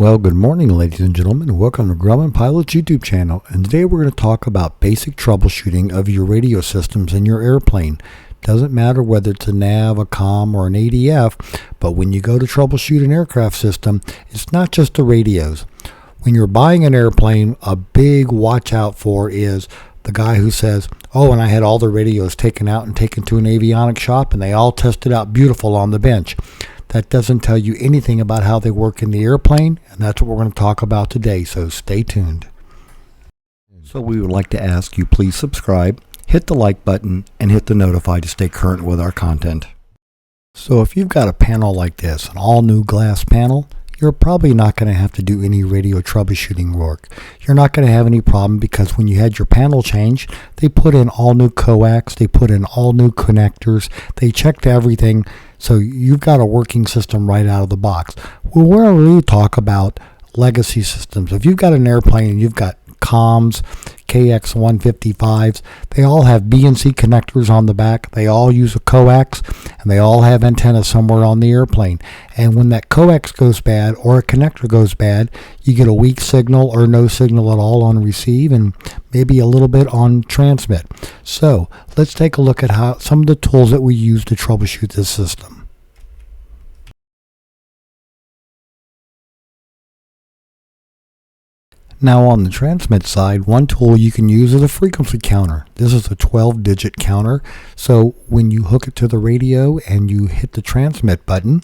Well, good morning, ladies and gentlemen. Welcome to Grumman Pilot's YouTube channel. And today we're going to talk about basic troubleshooting of your radio systems in your airplane. Doesn't matter whether it's a nav, a comm, or an ADF, but when you go to troubleshoot an aircraft system, it's not just the radios. When you're buying an airplane, a big watch out for is the guy who says, oh, and I had all the radios taken out and taken to an avionics shop, and they all tested out beautiful on the bench. That doesn't tell you anything about how they work in the airplane, and that's what we're going to talk about today, so stay tuned. So we would like to ask you please subscribe, hit the like button, and hit the notify to stay current with our content. So if you've got a panel like this, an all new glass panel, you're probably not going to have to do any radio troubleshooting work. You're not going to have any problem because when you had your panel changed, they put in all new coax, they put in all new connectors, they checked everything, so you've got a working system right out of the box. Well, we're going to really talk about legacy systems. If you've got an airplane and you've got comms, KX155s, they all have B and C connectors on the back. They all use a coax, and they all have antennas somewhere on the airplane. And when that coax goes bad or a connector goes bad, you get a weak signal or no signal at all on receive, and maybe a little bit on transmit. So let's take a look at how some of the tools that we use to troubleshoot this system. Now on the transmit side, one tool you can use is a frequency counter. This is a 12-digit counter, so when you hook it to the radio and you hit the transmit button,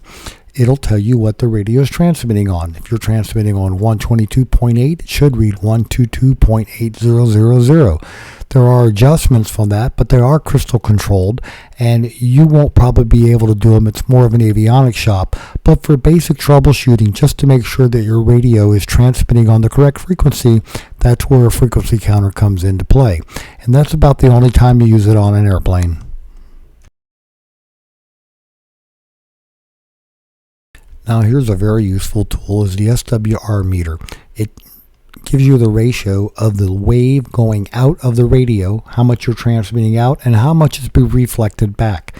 it'll tell you what the radio is transmitting on. If you're transmitting on 122.8, it should read 122.8000. There are adjustments for that, but they are crystal controlled, and you won't probably be able to do them. It's more of an avionics shop, but for basic troubleshooting, just to make sure that your radio is transmitting on the correct frequency, that's where a frequency counter comes into play. And that's about the only time you use it on an airplane. Now here's a very useful tool, is the SWR meter. It gives you the ratio of the wave going out of the radio, how much you're transmitting out, and how much is being reflected back.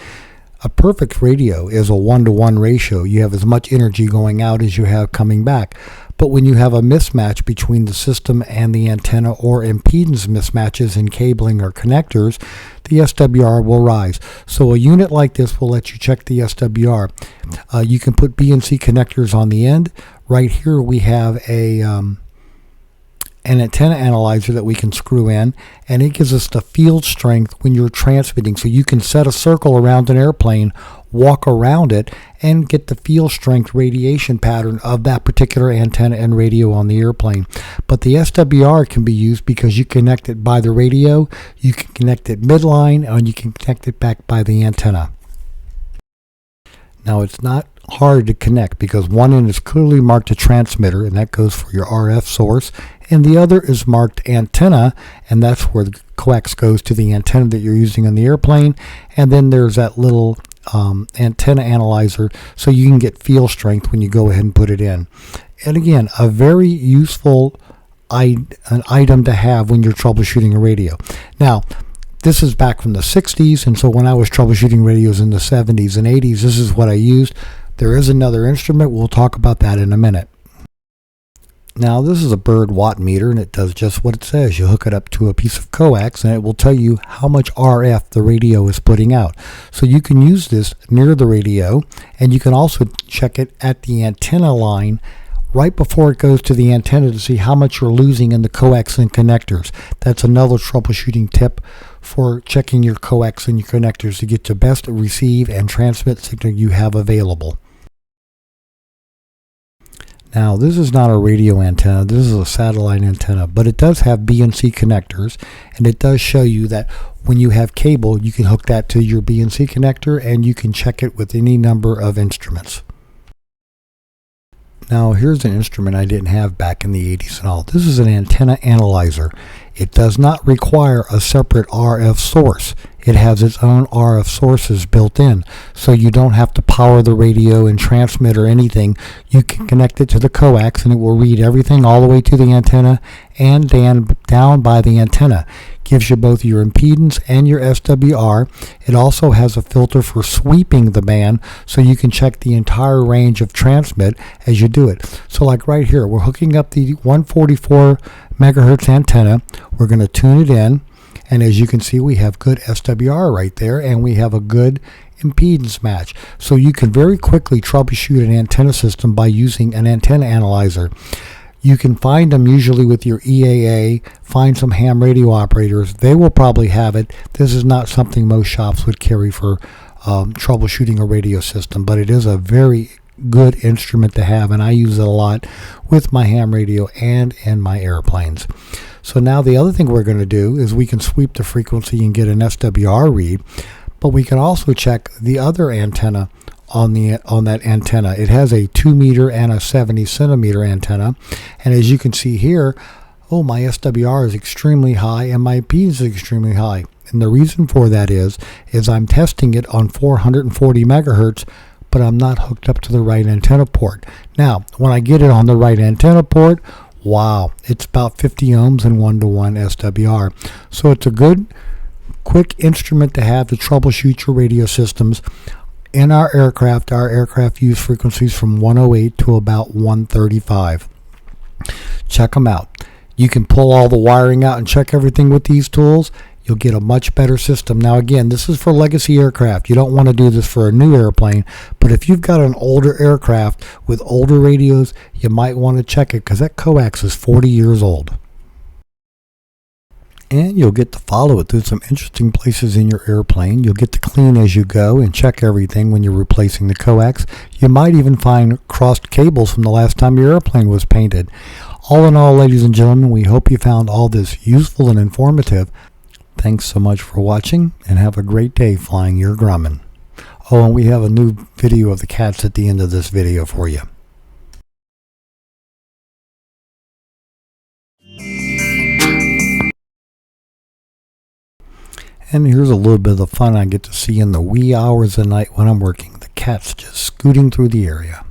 A perfect radio is a 1-to-1 ratio. You have as much energy going out as you have coming back. But when you have a mismatch between the system and the antenna, or impedance mismatches in cabling or connectors, the SWR will rise. So a unit like this will let you check the SWR. You can put B and C connectors on the end. Right here we have an antenna analyzer that we can screw in, and it gives us the field strength when you're transmitting. So you can set a circle around an airplane, walk around it, and get the field strength radiation pattern of that particular antenna and radio on the airplane. But the SWR can be used because you connect it by the radio, you can connect it midline, and you can connect it back by the antenna. Now it's not hard to connect because one end is clearly marked a transmitter, and that goes for your RF source, and the other is marked antenna, and that's where the coax goes to the antenna that you're using on the airplane. And then there's that little antenna analyzer, so you can get field strength when you go ahead and put it in. And again, a very useful an item to have when you're troubleshooting a radio. Now this is back from the 60s, and so when I was troubleshooting radios in the 70s and 80s, this is what I used. There is another instrument. We'll talk about that in a minute. Now this is a Bird watt meter, and it does just what it says. You hook it up to a piece of coax, and it will tell you how much RF the radio is putting out. So you can use this near the radio, and you can also check it at the antenna line right before it goes to the antenna to see how much you're losing in the coax and connectors. That's another troubleshooting tip for checking your coax and your connectors to get the best receive and transmit signal you have available. Now this is not a radio antenna, this is a satellite antenna, but it does have B and C connectors, and it does show you that when you have cable, you can hook that to your B and C connector, and you can check it with any number of instruments. Now here's an instrument I didn't have back in the 80s and all. This is an antenna analyzer. It does not require a separate RF source. It has its own RF sources built in, so you don't have to power the radio and transmit or anything. You can connect it to the coax, and it will read everything all the way to the antenna and down by the antenna. Gives you both your impedance and your SWR. It also has a filter for sweeping the band, so you can check the entire range of transmit as you do it. So like right here, we're hooking up the 144 megahertz antenna. We're going to tune it in, and as you can see, we have good SWR right there, and we have a good impedance match. So you can very quickly troubleshoot an antenna system by using an antenna analyzer. You can find them usually with your EAA. Find some ham radio operators. They will probably have it. This is not something most shops would carry for troubleshooting a radio system, but it is a very good instrument to have, and I use it a lot with my ham radio and in my airplanes. So now the other thing we're going to do is we can sweep the frequency and get an SWR read, but we can also check the other antenna on that antenna. It has a 2 meter and a 70 centimeter antenna, and as you can see here, oh, my SWR is extremely high and my impedance is extremely high. And the reason for that is I'm testing it on 440 megahertz, but I'm not hooked up to the right antenna port. Now, when I get it on the right antenna port, wow, it's about 50 ohms and 1-to-1 SWR. So it's a good, quick instrument to have to troubleshoot your radio systems. In our aircraft use frequencies from 108 to about 135. Check them out. You can pull all the wiring out and check everything with these tools. You'll get a much better system. Now again, this is for legacy aircraft. You don't want to do this for a new airplane, but if you've got an older aircraft with older radios, you might want to check it because that coax is 40 years old. And you'll get to follow it through some interesting places in your airplane. You'll get to clean as you go and check everything when you're replacing the coax. You might even find crossed cables from the last time your airplane was painted. All in all, ladies and gentlemen, we hope you found all this useful and informative. Thanks so much for watching, and have a great day flying your Grumman. Oh, and we have a new video of the cats at the end of this video for you. And here's a little bit of the fun I get to see in the wee hours of the night when I'm working. The cats just scooting through the area.